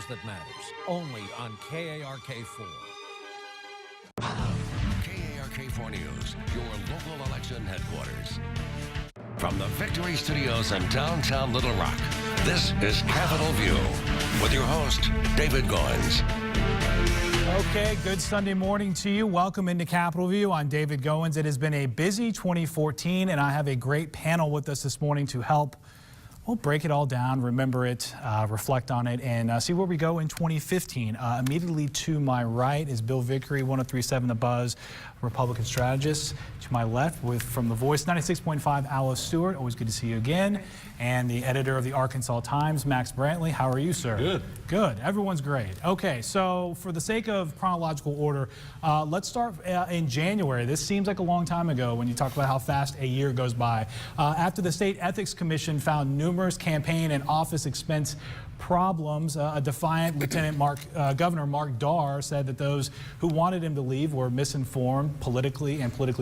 news that matters, only on KARK4. KARK4 News, your local election headquarters. From the Vickery Studios in downtown Little Rock, this is Capitol View with your host, David Goins. Okay, good Sunday morning to you. Welcome into Capitol View. I'm David Goins. It has been a busy 2014, and I have a great panel with us this morning to help break it all down, remember it, reflect on it, and see where we go in 2015. Immediately to my right is Bill Vickery, 1037 The Buzz, Republican strategist. To my left, from The Voice 96.5, Alice Stewart. Always good to see you again. And the editor of the Arkansas Times, Max Brantley. How are you, sir? Good. Good. Everyone's great. Okay, so for the sake of chronological order, let's start in January. This seems like a long time ago when you talk about how fast a year goes by. After the State Ethics Commission found numerous campaign and office expense problems, a defiant Governor Mark Darr said that those who wanted him to leave were misinformed, politically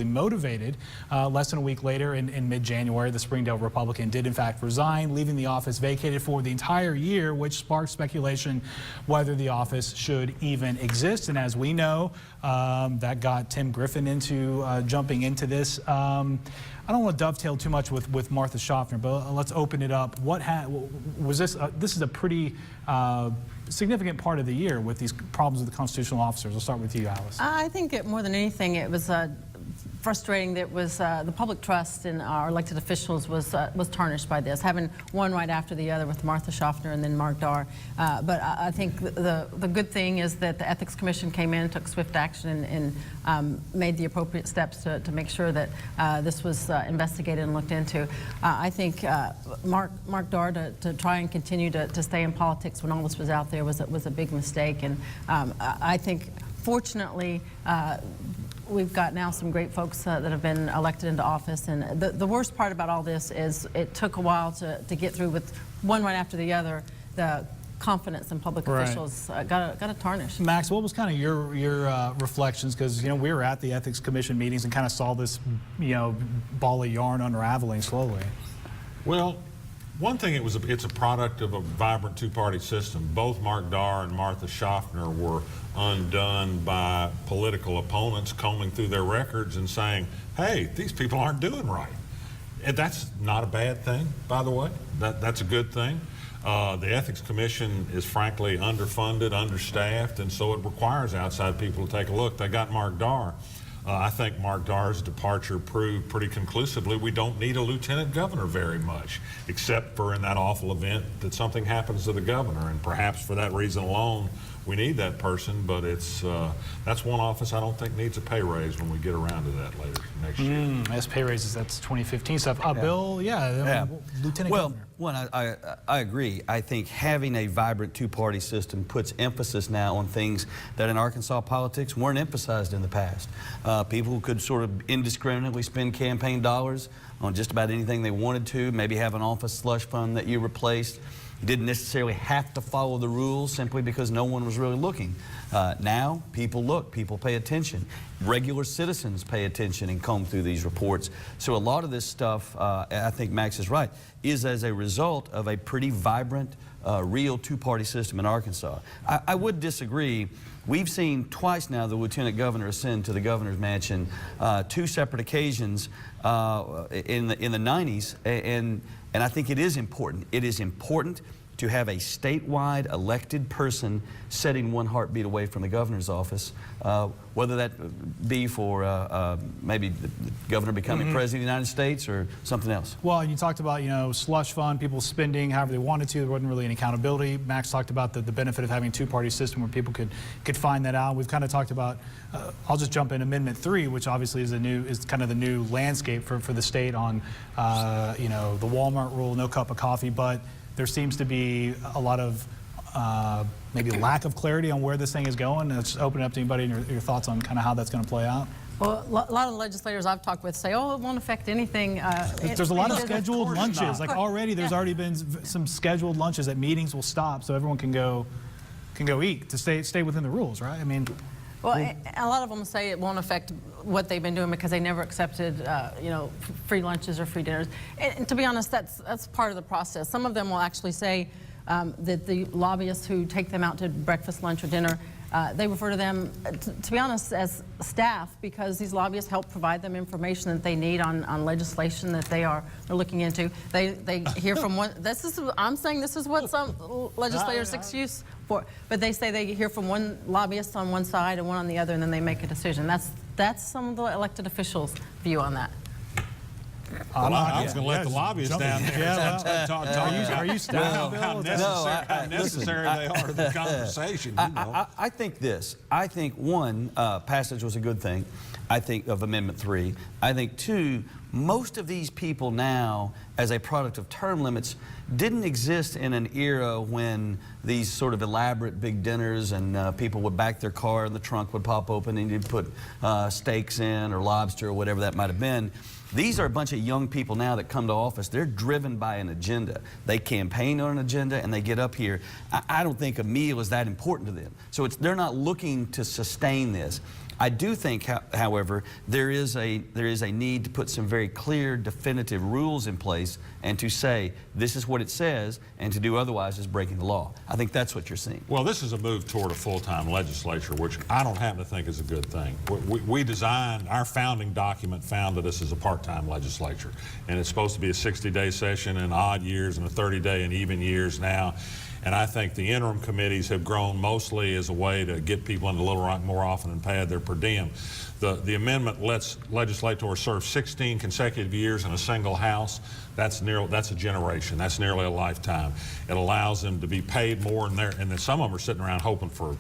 motivated. Less than a week later, in mid-January, the Springdale Republican did in fact resign, leaving the office vacated for the entire year, which sparked speculation whether the office should even exist. And as we know, that got Tim Griffin into jumping into this. I don't want to dovetail too much with Martha Schaffner, but let's open it up. What was this? This is a pretty significant part of the year with these problems with the constitutional officers. I'll start with you, Alice. I think more than anything, it was frustrating that the public trust in our elected officials was tarnished by this, having one right after the other with Martha Schaffner and then Mark Darr. But I think the good thing is that the Ethics Commission came in, took swift action, and made the appropriate steps to make sure that this was investigated and looked into. I think Mark Darr to try and continue to stay in politics when all this was out there was a big mistake. And I think, fortunately, we've got now some great folks that have been elected into office, and the worst part about all this is it took a while to get through with one right after the other. The confidence in public officials got a tarnish. Max, what was kind of your reflections? Because we were at the Ethics Commission meetings and kind of saw this ball of yarn unraveling slowly. Well, one thing, it's a product of a vibrant two-party system. Both Mark Darr and Martha Schaffner were undone by political opponents combing through their records and saying, hey, these people aren't doing right. And that's not a bad thing, by the way. That's a good thing. The Ethics Commission is frankly underfunded, understaffed, and so it requires outside people to take a look. They got Mark Darr. I think Mark Darr's departure proved pretty conclusively we don't need a lieutenant governor very much, except for in that awful event that something happens to the governor, and perhaps for that reason alone we need that person. But that's one office I don't think needs a pay raise when we get around to that later next year. As pay raises, that's 2015 stuff. Bill, lieutenant governor. One, I agree. I think having a vibrant two-party system puts emphasis now on things that in Arkansas politics weren't emphasized in the past. People could sort of indiscriminately spend campaign dollars on just about anything they wanted to, maybe have an office slush fund that you replaced. You didn't necessarily have to follow the rules simply because no one was really looking. Now, people look, people pay attention. Regular citizens pay attention and comb through these reports. So a lot of this stuff, I think Max is right, is as a result of a pretty vibrant, real two-party system in Arkansas. I would disagree. We've seen twice now the lieutenant governor ascend to the governor's mansion, two separate occasions in the 90s, and I think it is important. It is important to have a statewide elected person setting one heartbeat away from the governor's office, whether that be for maybe the governor becoming president of the United States or something else. Well, and you talked about, slush fund, people spending however they wanted to. There wasn't really any accountability. Max talked about the benefit of having a two-party system where people could find that out. We've kind of talked about, I'll just jump in, Amendment 3, which obviously is kind of the new landscape for the state on, the Walmart rule, no cup of coffee, but there seems to be a lot of maybe lack of clarity on where this thing is going. Let's open it up to anybody and your thoughts on kind of how that's going to play out. Well, a lot of legislators I've talked with say, oh, it won't affect anything. There's a lot of scheduled lunches. Like already, there's already been some scheduled lunches that meetings will stop so everyone can go eat to stay within the rules, right? I mean. Well, a lot of them say it won't affect what they've been doing because they never accepted, free lunches or free dinners. And to be honest, that's part of the process. Some of them will actually say, that the lobbyists who take them out to breakfast, lunch, or dinner, they refer to them, to be honest, as staff, because these lobbyists help provide them information that they need on legislation that they're looking into. They hear from one. I'm saying this is what some legislators excuse for, but they say they hear from one lobbyist on one side and one on the other, and then they make a decision. That's some of the elected officials' view on that. Well, I was going to let the lobbyists down there. Yeah, are you staff? How necessary they are to the conversation. You know. I think this. I think, one, passage was a good thing, I think, of Amendment 3. I think, two, most of these people now, as a product of term limits, didn't exist in an era when these sort of elaborate big dinners and people would back their car and the trunk would pop open and you'd put steaks in or lobster or whatever that might have been. These are a bunch of young people now that come to office. They're driven by an agenda. They campaign on an agenda and they get up here. I don't think a meal is that important to them. So they're not looking to sustain this. I do think, however, there is a need to put some very clear, definitive rules in place and to say this is what it says, and to do otherwise is breaking the law. I think that's what you're seeing. Well, this is a move toward a full-time legislature, which I don't happen to think is a good thing. We designed, our founding document founded us as a part-time legislature, and it's supposed to be a 60-day session in odd years and a 30-day in even years now. And I think the interim committees have grown mostly as a way to get people into Little Rock more often and pay their per diem. The amendment lets legislators serve 16 consecutive years in a single house. That's a generation. That's nearly a lifetime. It allows them to be paid more, and then some of them are sitting around hoping for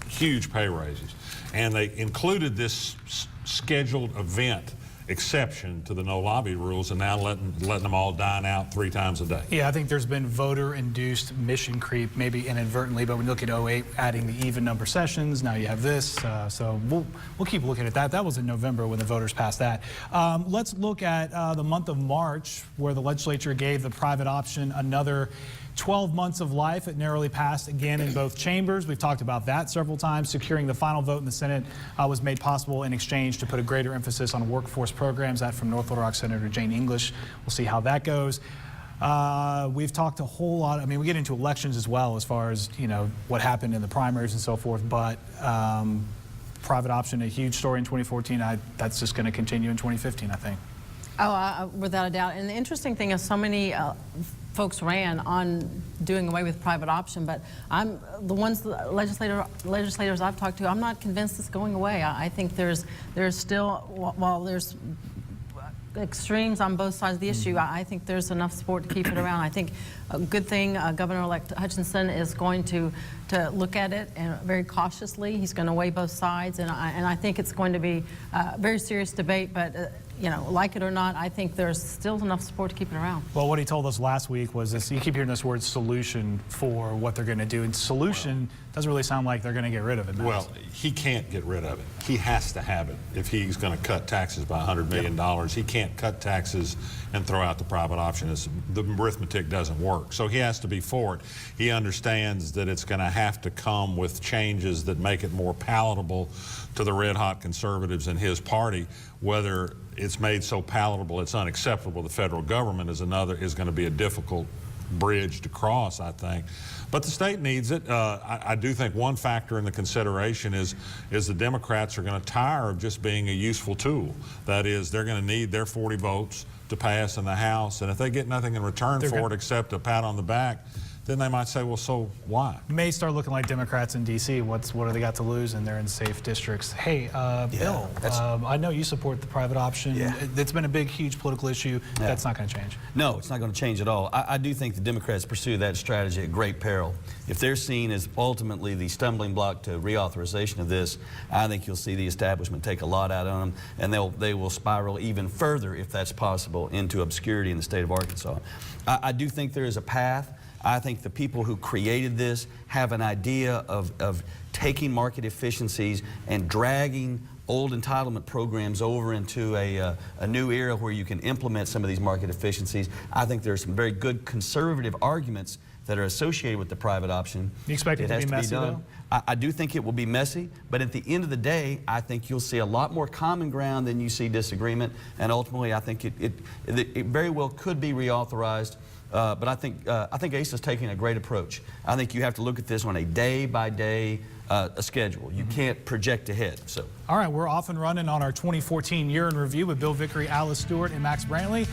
huge pay raises. And they included this scheduled event exception to the no lobby rules, and now letting them all dine out 3 times a day. Yeah, I think there's been voter-induced mission creep, maybe inadvertently, but when you look at 08, adding the even number sessions, now you have this, so we'll keep looking at that. That was in November when the voters passed that. Let's look at the month of March, where the legislature gave the private option another 12 months of life. It narrowly passed again in both chambers. We've talked about that several times. Securing the final vote in the Senate was made possible in exchange to put a greater emphasis on workforce programs. That from North Little Rock Senator Jane English. We'll see how that goes. We've talked a whole lot. I mean, we get into elections as well, as far as, you know, what happened in the primaries and so forth, but private option, a huge story in 2014. That's just going to continue in 2015, I think. Oh, without a doubt. And the interesting thing is so many folks ran on doing away with private option, but legislators I've talked to, I'm not convinced it's going away. I think there's still, while there's extremes on both sides of the issue, I think there's enough support to keep it around. I think a good thing, Governor-elect Hutchinson is going to look at it and very cautiously. He's going to weigh both sides, and I think it's going to be a very serious debate, but you know, like it or not, I think there's still enough support to keep it around. Well, what he told us last week was this, you keep hearing this word solution for what they're going to do, and solution doesn't really sound like they're going to get rid of it. Well, he can't get rid of it. He has to have it if he's going to cut taxes by $100 million. He can't cut taxes and throw out the private option. The arithmetic doesn't work. So he has to be for it. He understands that it's going to have to come with changes that make it more palatable to the red-hot conservatives in his party. Whether it's made so palatable it's unacceptable to the federal government is going to be a difficult bridge to cross, I think. But the state needs it. I do think one factor in the consideration is the Democrats are going to tire of just being a useful tool. That is, they're going to need their 40 votes to pass in the House, and if they get nothing in return for it except a pat on the back, then they might say, well, so why? May start looking like Democrats in D.C. What do they got to lose? And they're in safe districts. Hey, Bill, I know you support the private option. Yeah. It's been a big, huge political issue. Yeah. That's not going to change. No, it's not going to change at all. I do think the Democrats pursue that strategy at great peril. If they're seen as ultimately the stumbling block to reauthorization of this, I think you'll see the establishment take a lot out on them, and they will spiral even further, if that's possible, into obscurity in the state of Arkansas. I do think there is a path. I think the people who created this have an idea of taking market efficiencies and dragging old entitlement programs over into a new era where you can implement some of these market efficiencies. I think there are some very good conservative arguments that are associated with the private option. You expect it to be messy, though? I do think it will be messy, but at the end of the day, I think you'll see a lot more common ground than you see disagreement, and ultimately I think it very well could be reauthorized. But I think ACE's taking a great approach. I think you have to look at this on a day-by-day schedule. You can't project ahead. So. All right, we're off and running on our 2014 year in review with Bill Vickery, Alice Stewart, and Max Brantley.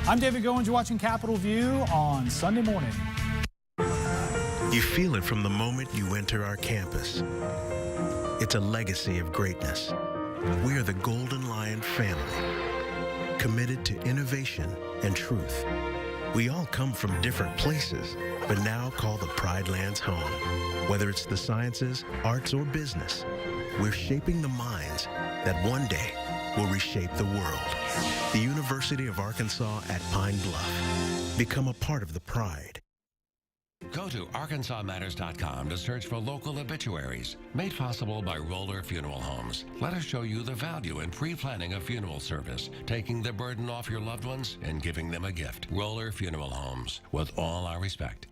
I'm David Goins. You're watching Capitol View on Sunday morning. You feel it from the moment you enter our campus. It's a legacy of greatness. We are the Golden Lion family, committed to innovation and truth. We all come from different places, but now call the Pride Lands home. Whether it's the sciences, arts, or business, we're shaping the minds that one day will reshape the world. The University of Arkansas at Pine Bluff. Become a part of the Pride. Go to ArkansasMatters.com to search for local obituaries, made possible by Roller Funeral Homes. Let us show you the value in pre-planning a funeral service, taking the burden off your loved ones and giving them a gift. Roller Funeral Homes, with all our respect.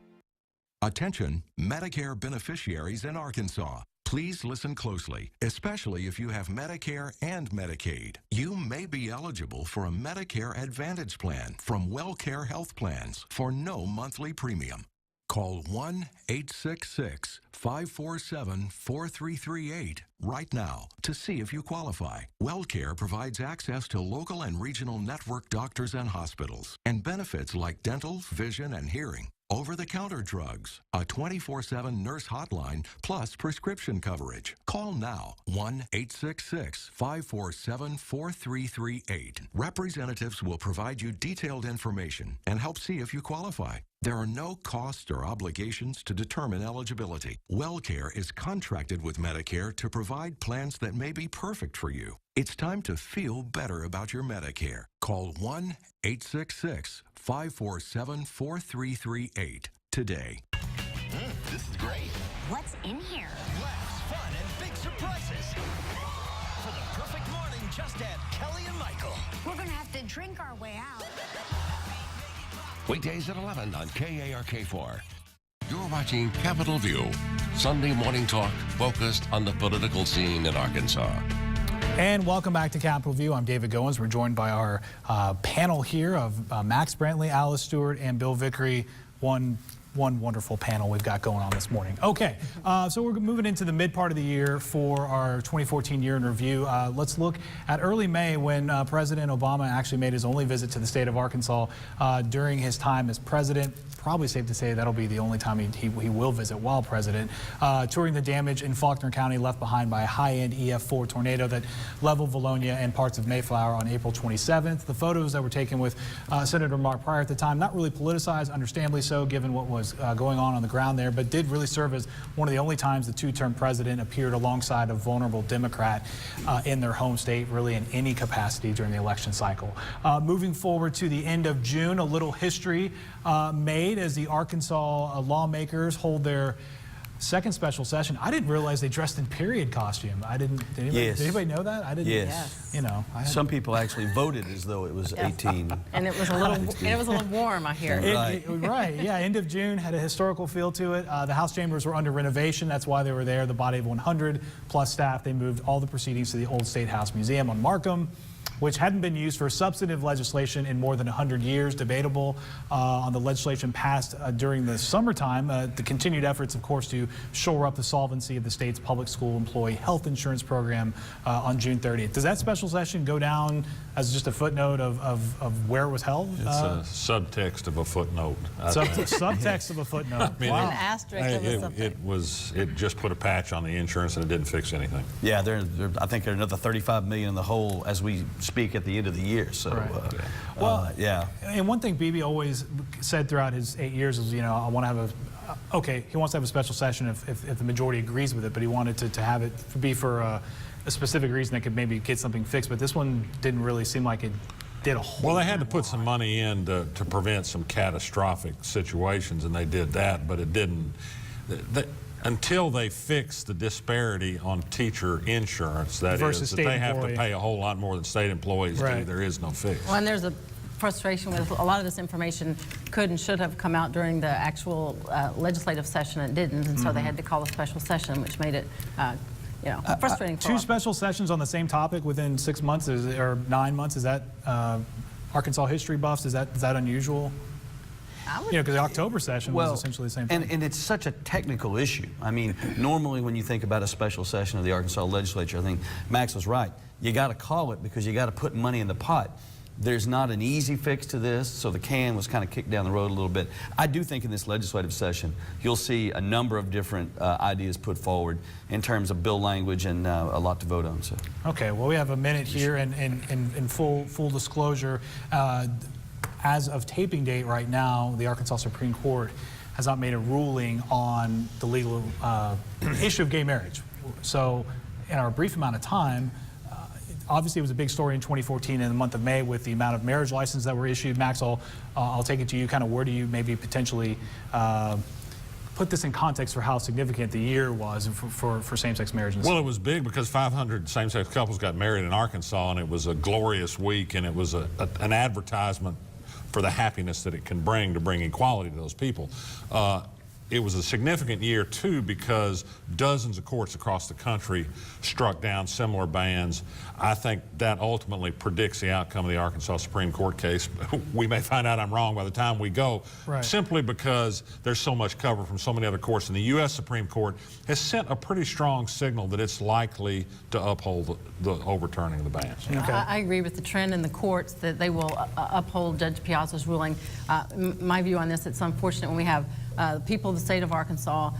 Attention, Medicare beneficiaries in Arkansas. Please listen closely, especially if you have Medicare and Medicaid. You may be eligible for a Medicare Advantage plan from WellCare Health Plans for no monthly premium. Call 1-866-547-4338 right now to see if you qualify. WellCare provides access to local and regional network doctors and hospitals and benefits like dental, vision, and hearing. Over-the-counter drugs, a 24/7 nurse hotline, plus prescription coverage. Call now, 1-866-547-4338. Representatives will provide you detailed information and help see if you qualify. There are no costs or obligations to determine eligibility. WellCare is contracted with Medicare to provide plans that may be perfect for you. It's time to feel better about your Medicare. Call 1-866-547-4338 today. This is great. What's in here? Laughs, fun, and big surprises. For the perfect morning, just add Kelly and Michael. We're going to have to drink our way out. Weekdays at 11 on KARK4. You're watching Capitol View, Sunday morning talk focused on the political scene in Arkansas. And welcome back to Capitol View. I'm David Goins. We're joined by our panel here of Max Brantley, Alice Stewart, and Bill Vickery. One wonderful panel we've got going on this morning. Okay, so we're moving into the mid part of the year for our 2014 year in review. Let's look at early May when President Obama actually made his only visit to the state of Arkansas during his time as president. Probably safe to say that'll be the only time he will visit while president. Touring the damage in Faulkner County left behind by a high-end EF4 tornado that leveled Valonia and parts of Mayflower on April 27th. The photos that were taken with Senator Mark Pryor at the time, not really politicized, understandably so, given what was going on the ground there, but did really serve as one of the only times the two-term president appeared alongside a vulnerable Democrat in their home state, really in any capacity during the election cycle. Moving forward to the end of June, a little history made as the Arkansas lawmakers hold their second special session. I didn't realize they dressed in period costume. Did anybody know that? I didn't. Yes. You know, some people actually voted as though it was 18. And it was a little warm, I hear. Right. Yeah. End of June had a historical feel to it. The House chambers were under renovation. That's why they were there. The body of 100 plus staff. They moved all the proceedings to the old State House Museum on Markham, which hadn't been used for substantive legislation in more than 100 years. Debatable on the legislation passed during the summertime. The continued efforts, of course, to shore up the solvency of the state's public school employee health insurance program on June 30th. Does that special session go down as just a footnote of where it was held? It's a subtext of a footnote. Subtext of a footnote. I mean, An asterisk of a something. It just put a patch on the insurance and it didn't fix anything. Yeah, I think there's another $35 million in the hole as we speak at the end of the year. So, yeah. And one thing BB always said throughout his 8 years is, you know, I want to have he wants to have a special session if the majority agrees with it, but he wanted to have it be for a specific reason that could maybe get something fixed. But this one didn't really seem like it did a whole Well, they had to put some money in to prevent some catastrophic situations, and they did that, but it didn't. Until they fix the disparity on teacher insurance, that is, that they have to pay a whole lot more than state employees do, there is no fix. Well, and there's a frustration with a lot of this information could and should have come out during the actual legislative session and didn't, and so they had to call a special session, which made it frustrating for Two special sessions on the same topic within 6 months or 9 months, is that Arkansas history buffs, is that unusual? because the October session was essentially the same thing. And it's such a technical issue. I mean, normally when you think about a special session of the Arkansas legislature, I think Max was right. You got to call it because you got to put money in the pot. There's not an easy fix to this, so the can was kind of kicked down the road a little bit. I do think in this legislative session, you'll see a number of different ideas put forward in terms of bill language and a lot to vote on. So. Okay, well, we have a minute here, and in full disclosure, as of taping date right now, the Arkansas Supreme Court has not made a ruling on the legal issue of gay marriage. So in our brief amount of time, obviously, it was a big story in 2014 in the month of May with the amount of marriage licenses that were issued. Max, I'll take it to you. Kind of where do you maybe potentially put this in context for how significant the year was for same-sex marriage? Well, it was big because 500 same-sex couples got married in Arkansas, and it was a glorious week, and it was an advertisement for the happiness that it can bring to bring equality to those people. It was a significant year, too, because dozens of courts across the country struck down similar bans. I think that ultimately predicts the outcome of the Arkansas Supreme Court case. We may find out I'm wrong by the time we go, simply because there's so much cover from so many other courts. And the U.S. Supreme Court has sent a pretty strong signal that it's likely to uphold the overturning of the bans. Okay. I agree with the trend in the courts that they will uphold Judge Piazza's ruling. My view on this, it's unfortunate when we have people of the state of Arkansas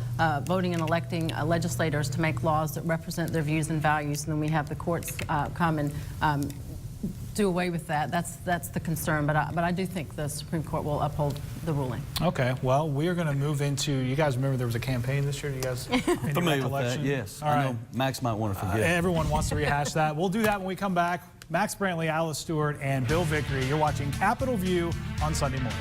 voting and electing legislators to make laws that represent their views and values, and then we have the courts come and do away with that. That's the concern, but I do think the Supreme Court will uphold the ruling. Okay, well, we are going to move into, you guys remember there was a campaign this year? You guys familiar with that? Yes. All right. I know Max might want to forget. Everyone wants to rehash that. We'll do that when we come back. Max Brantley, Alice Stewart, and Bill Vickery. You're watching Capitol View on Sunday morning.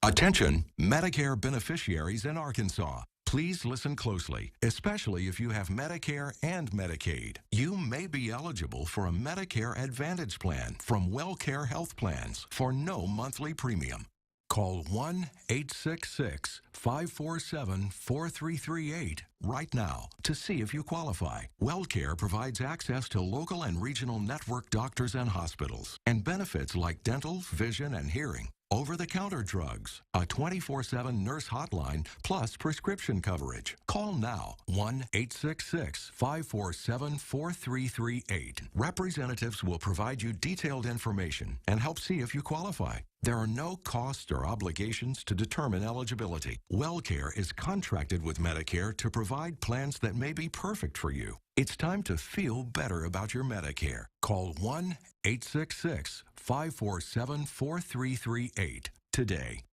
Attention, Medicare beneficiaries in Arkansas. Please listen closely, especially if you have Medicare and Medicaid. You may be eligible for a Medicare Advantage plan from WellCare Health Plans for no monthly premium. Call 1-866-547-4338 right now to see if you qualify. WellCare provides access to local and regional network doctors and hospitals and benefits like dental, vision, and hearing. Over-the-counter drugs, a 24/7 nurse hotline, plus prescription coverage. Call now, 1-866-547-4338. Representatives will provide you detailed information and help see if you qualify. There are no costs or obligations to determine eligibility. WellCare is contracted with Medicare to provide plans that may be perfect for you. It's time to feel better about your Medicare. Call 1-866-547-4338 today.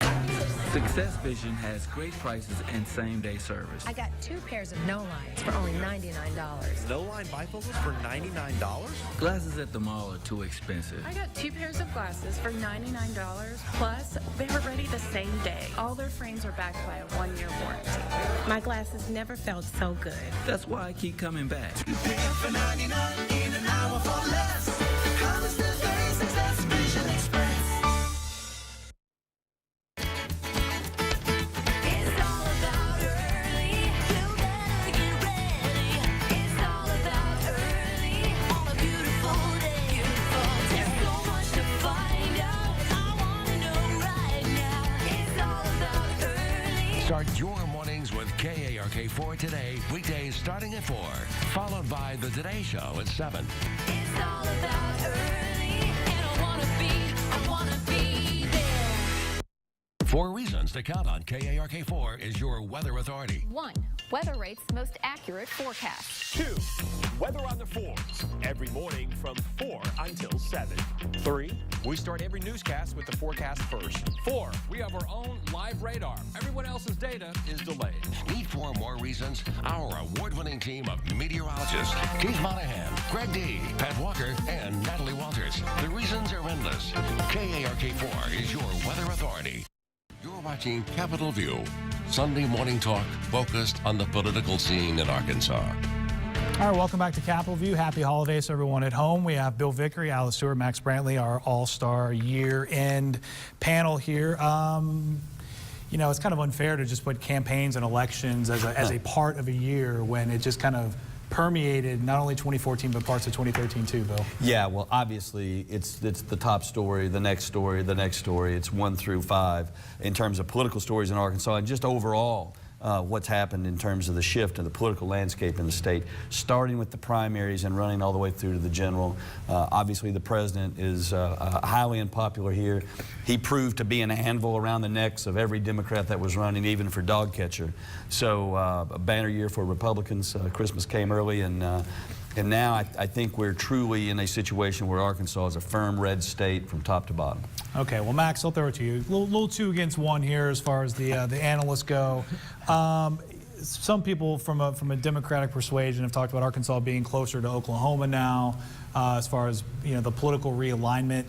Success Vision has great prices and same-day service. I got 2 pairs of no lines for only $99. No line bifocals for $99? Glasses at the mall are too expensive. I got 2 pairs of glasses for $99. Plus, they were ready the same day. All their frames are backed by a 1-year warranty. My glasses never felt so good. That's why I keep coming back. 2 pairs for $99 in an hour for less. How does the day Success Vision Express? Start your mornings with KARK4 today, weekdays starting at 4, followed by The Today Show at 7. It's all about early, and I wanna be there. 4 reasons to count on KARK4 is your weather authority. 1. Weather Rate's most accurate forecast. 2. Weather on the 4s, every morning from 4 until 7. 3. We start every newscast with the forecast first. 4. We have our own live radar. Everyone else's data is delayed. Need 4 more reasons? Our award-winning team of meteorologists, Keith Monahan, Greg D., Pat Walker, and Natalie Walters. The reasons are endless. KARK4 is your weather authority. You're watching Capitol View, Sunday morning talk focused on the political scene in Arkansas. All right, welcome back to Capitol View. Happy holidays to everyone at home. We have Bill Vickery, Alice Stewart, Max Brantley, our all-star year-end panel here. You know, it's kind of unfair to just put campaigns and elections as a part of a year when it just kind of permeated not only 2014 but parts of 2013 too, Bill. Yeah, well, obviously it's the top story, the next story, the next story. It's 1 through 5 in terms of political stories in Arkansas, and just overall what's happened in terms of the shift in the political landscape in the state, starting with the primaries and running all the way through to the general. Obviously, the president is highly unpopular here. He proved to be an anvil around the necks of every Democrat that was running, even for dog catcher. So a banner year for Republicans. Christmas came early, and now I think we're truly in a situation where Arkansas is a firm red state from top to bottom. Okay, well, Max, I'll throw it to you. A little 2 against 1 here as far as the analysts go. Some people from a Democratic persuasion have talked about Arkansas being closer to Oklahoma now, as far as the political realignment.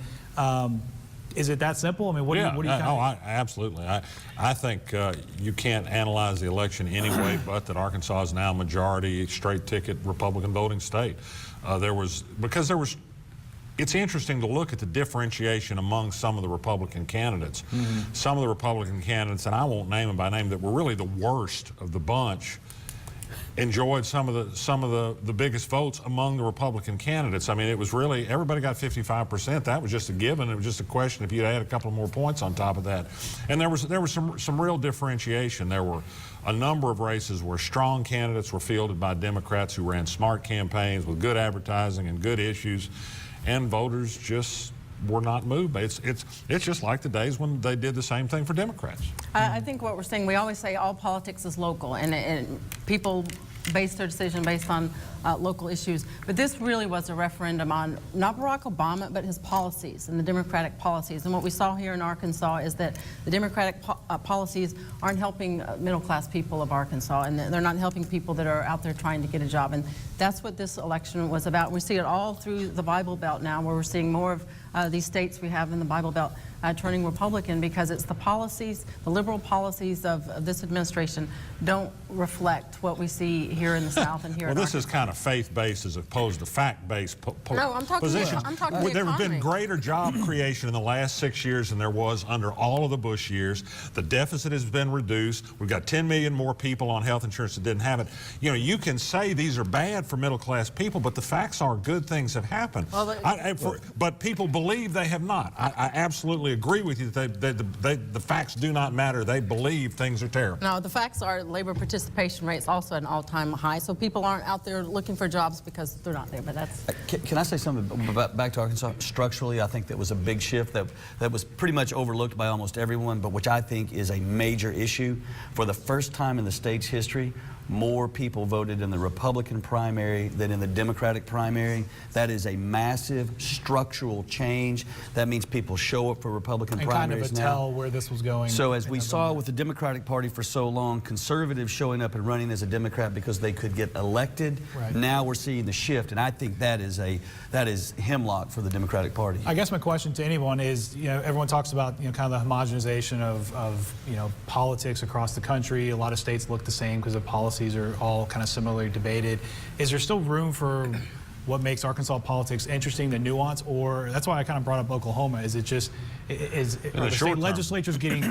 Is it that simple? I mean, what do you kind of... absolutely. I think you can't analyze the election any way but that Arkansas is now a majority straight ticket Republican voting state. It's interesting to look at the differentiation among some of the Republican candidates. Mm-hmm. Some of the Republican candidates, and I won't name them by name, that were really the worst of the bunch, enjoyed some of the biggest votes among the Republican candidates. I mean, it was really, everybody got 55%. That was just a given. It was just a question if you'd add a couple more points on top of that. And there was some real differentiation. There were a number of races where strong candidates were fielded by Democrats who ran smart campaigns with good advertising and good issues, and voters just were not moved. It's just like the days when they did the same thing for Democrats. I think what we're saying, we always say all politics is local, and people base their decision based on local issues. But this really was a referendum on not Barack Obama, but his policies and the Democratic policies. And what we saw here in Arkansas is that the Democratic policies aren't helping middle-class people of Arkansas, and they're not helping people that are out there trying to get a job. And that's what this election was about. We see it all through the Bible Belt now, where we're seeing more of these states we have in the Bible Belt turning Republican, because it's the policies, the liberal policies of this administration don't reflect what we see here in the South and here in This Arkansas. is kind of faith-based as opposed to fact-based positions. I'm talking There have been economy. greater job creation in the last 6 years than there was under all of the Bush years. The deficit has been reduced. We've got 10 million more people on health insurance that didn't have it. You know, you can say these are bad for middle-class people, but the facts are good things have happened. Well, but people believe they have not. I absolutely agree with you that the facts do not matter. They believe things are terrible. No, the facts are labor participation rates also at an all-time high, so people aren't out there looking for jobs because they're not there, but that's... Can I say something back to Arkansas? Structurally, I think that was a big shift that was pretty much overlooked by almost everyone, but which I think is a major issue. For the first time in the state's history, more people voted in the Republican primary than in the Democratic primary. That is a massive structural change. That means people show up for Republican primaries now. And kind of a tell where this was going. So as we saw with the Democratic Party for so long, conservatives showing up and running as a Democrat because they could get elected. Right. Now we're seeing the shift, and I think that is hemlock for the Democratic Party. I guess my question to anyone is, everyone talks about kind of the homogenization of politics across the country. A lot of states look the same because the policies are all kind of similarly debated. Is there still room for what makes Arkansas politics interesting, the nuance, or that's why I kind of brought up Oklahoma? Is it just the state legislature's getting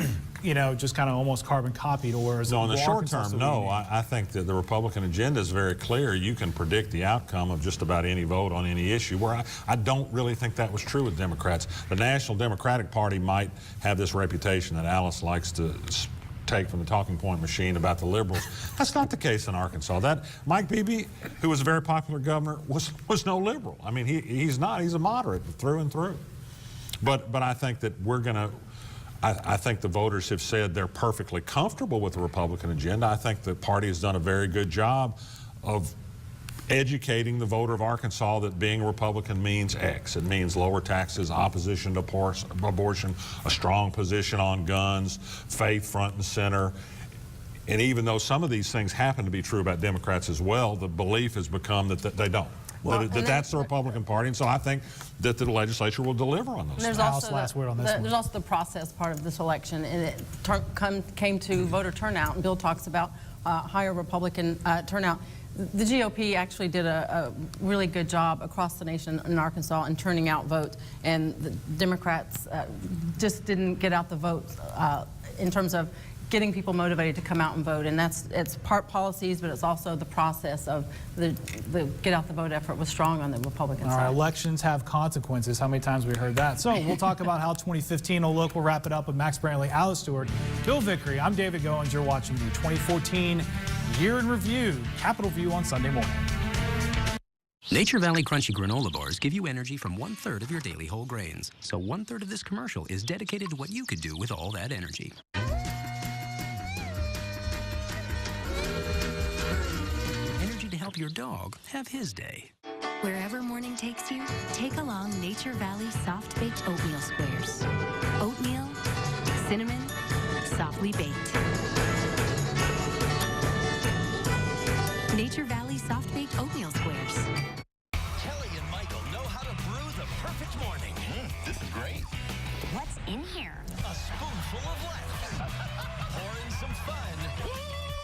just kind of almost carbon copied, or is no, it in the short Arkansas term, no. I think that the Republican agenda is very clear. You can predict the outcome of just about any vote on any issue, where I don't really think that was true with Democrats. The National Democratic Party might have this reputation that Alice likes to take from the talking point machine about the liberals. That's not the case in Arkansas. That Mike Beebe, who was a very popular governor, was no liberal. I mean, he's not. He's a moderate through and through. But I think that I think the voters have said they're perfectly comfortable with the Republican agenda. I think the party has done a very good job of educating the voter of Arkansas that being a Republican means X. It means lower taxes, opposition to abortion, a strong position on guns, faith front and center. And even though some of these things happen to be true about Democrats as well, the belief has become that they don't. Well, that's the Republican Party, and so I think that the legislature will deliver on those. There's also the process part of this election, and it came to voter turnout, and Bill talks about higher Republican turnout. The GOP actually did a really good job across the nation in Arkansas in turning out votes, and the Democrats just didn't get out the votes in terms of getting people motivated to come out and vote. And it's part policies, but it's also the process of the get out the vote effort was strong on the Republican All right, side. elections have consequences. How many times we heard that? So we'll talk about how 2015 will look. We'll wrap it up with Max Brantley, Alice Stewart, Bill Vickery. I'm David Goins. You're watching the 2014 Year in Review, Capitol View on Sunday morning. Nature Valley Crunchy granola bars give you energy from 1/3 of your daily whole grains. So 1/3 of this commercial is dedicated to what you could do with all that energy. Energy to help your dog have his day. Wherever morning takes you, take along Nature Valley Soft Baked Oatmeal Squares. Oatmeal, cinnamon, softly baked. Nature Valley Soft Baked Oatmeal Squares. Kelly and Michael know how to brew the perfect morning. This is great. What's in here? A spoonful of laughs. Pour in some fun.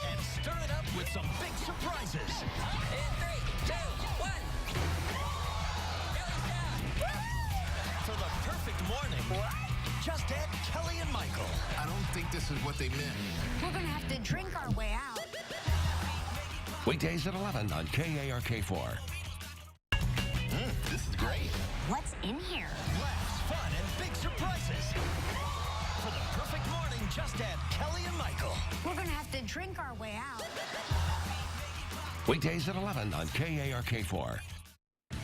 And stir it up with some big surprises. In 3, 2, 1. For the perfect morning, just add Kelly and Michael. I don't think this is what they meant. We're going to have to drink our way out. Weekdays at 11 on KARK4. This is great. What's in here? Laughs, fun, and big surprises. For the perfect morning, just add Kelly and Michael. We're going to have to drink our way out. Weekdays at 11 on KARK4.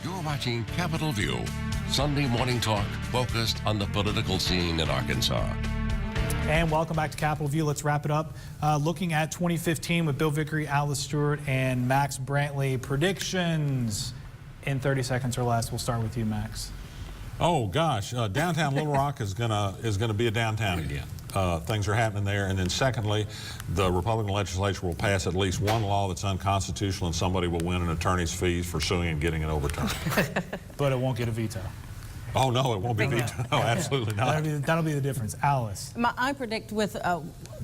You're watching Capitol View, Sunday morning talk focused on the political scene in Arkansas. And welcome back to Capitol View. Let's wrap it up. Looking at 2015 with Bill Vickery, Alice Stewart, and Max Brantley. Predictions in 30 seconds or less. We'll start with you, Max. Oh gosh, downtown Little Rock is gonna be a downtown again. Things are happening there. And then secondly, the Republican legislature will pass at least one law that's unconstitutional, and somebody will win an attorney's fees for suing and getting it overturned. But it won't get a veto. Oh no, it won't be vetoed. No, absolutely not. That'll be the difference. Alice. I predict with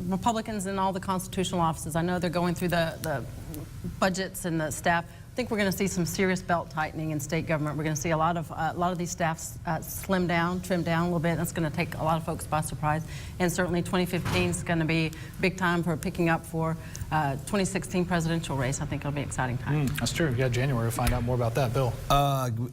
Republicans in all the constitutional offices, I know they're going through the budgets and the staff. I think we're going to see some serious belt tightening in state government. We're going to see a lot of these staffs slim down, trim down a little bit. That's going to take a lot of folks by surprise. And certainly 2015 is going to be big time for picking up for 2016 presidential race. I think it'll be an exciting time. That's true. Yeah, January. We'll find out more about that. Bill.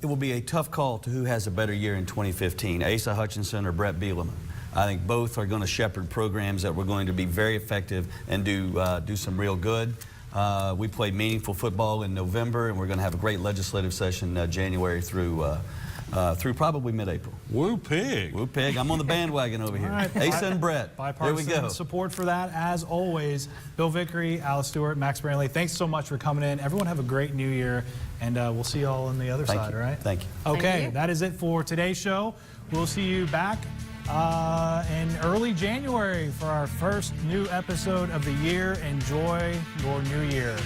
It will be a tough call to who has a better year in 2015, Asa Hutchinson or Brett Bielema. I think both are going to shepherd programs that were going to be very effective and do some real good. We played meaningful football in November, and we're going to have a great legislative session January through probably mid-April. Woo pig. Woo pig. I'm on the bandwagon over here. All right. Asa and Brett. There we go. Support for that, as always. Bill Vickery, Alice Stewart, Max Brantley, thanks so much for coming in. Everyone have a great new year, and we'll see you all on the other side, all right? Thank you. Okay, Thank you. that is it for today's show. We'll see you back in early January for our first new episode of the year. Enjoy your new year.